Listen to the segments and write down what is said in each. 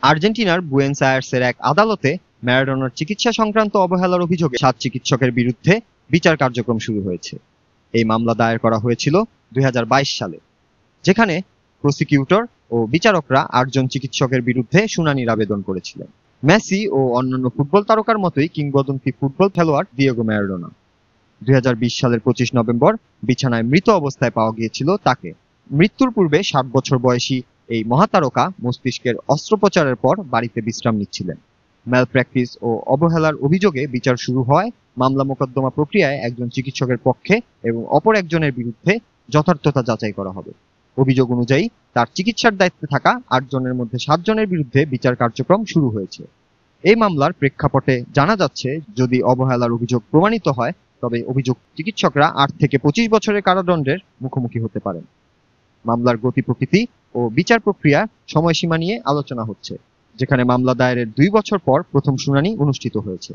আর্জেন্টিনার বুয়েনোস আয়ার্সের এক আদালতে ম্যারাডোনার চিকিৎসা সংক্রান্ত অবহেলার অভিযোগে 7 চিকিৎসকের বিরুদ্ধে বিচার কার্যক্রম শুরু হয়েছে। এই মামলা দায়ের করা হয়েছিল 2022 সালে, যেখানে প্রসিকিউটর ও বিচারকরা 8 জন চিকিৎসকের বিরুদ্ধে শুনানির আবেদন করেছিলেন। মেসি ও অন্যান্য ফুটবল তারকার মতোই কিংবদন্তি ফুটবল খেলোয়াড় দিয়েগো ম্যারাডোনা 2020 সালের 25 নভেম্বর বিছানায় মৃত অবস্থায় পাওয়া গিয়েছিল তাকে। মৃত্যুর পূর্বে 60 বছর বয়সী এই মহাতারকা মস্তিষ্কের অস্ত্রোপচারের পর বাড়িতে বিশ্রাম নিচ্ছিলেন। ম্যালপ্র্যাকটিস ও অবহেলার অভিযোগে বিচার শুরু হয় মামলা মোকদ্দমা প্রক্রিয়ায় একজন চিকিৎসকের পক্ষে এবং অপর একজনের বিরুদ্ধে যথার্থতা যাচাই করা হবে। অভিযোগ অনুযায়ী তার চিকিৎসার দায়িত্বে থাকা 8 জনের মধ্যে 7 জনের বিরুদ্ধে বিচার কার্যক্রম শুরু হয়েছে। এই মামলার প্রেক্ষাপটে জানা যাচ্ছে, যদি অবহেলার অভিযোগ প্রমাণিত হয় তবে অভিযুক্ত চিকিৎসকরা 8 থেকে 25 বছরের কারাদণ্ডের মুখোমুখি হতে পারেন। মামলার গতি প্রকৃতি ও বিচার প্রক্রিয়া সময়সীমা নিয়ে আলোচনা হচ্ছে, যেখানে মামলা দায়েরের 2 বছর পর প্রথম শুনানি অনুষ্ঠিত হয়েছে।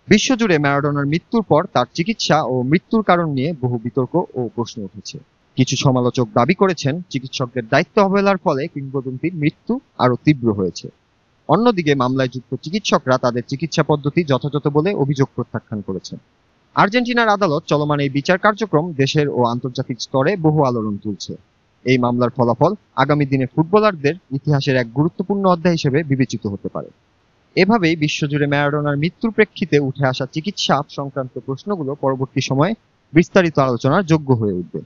বিশ্বজুড়ে ম্যারাডোনার মৃত্যুর পর তার চিকিৎসা ও মৃত্যুর কারণ নিয়ে বহু বিতর্ক ও প্রশ্ন উঠেছে। কিছু সমালোচক দাবি করেছেন চিকিৎসকদের দায়িত্ব অবহেলার ফলে কিংবদন্তির মৃত্যু আরো তীব্র হয়েছে। অন্যদিকে মামলায় যুক্ত চিকিৎসকরা তাদের চিকিৎসা পদ্ধতি যথাযথ বলে অভিযোগ প্রত্যাখ্যান করেছেন। আর্জেন্টিনার আদালত চলমান এই বিচার কার্যক্রম দেশের ও আন্তর্জাতিক স্তরে বহু আলোড়ন তুলছে। এই মামলার ফলাফল আগামী দিনে ফুটবলারদের ইতিহাসের এক গুরুত্বপূর্ণ অধ্যায় হিসেবে বিবেচিত হতে পারে। এভাবেই বিশ্বজুড়ে ম্যারাডোনার মৃত্যুর প্রেক্ষিতে উঠে আসা চিকিৎসা সংক্রান্ত প্রশ্নগুলো পরবর্তী সময়ে বিস্তারিত আলোচনার যোগ্য হয়ে উঠবে।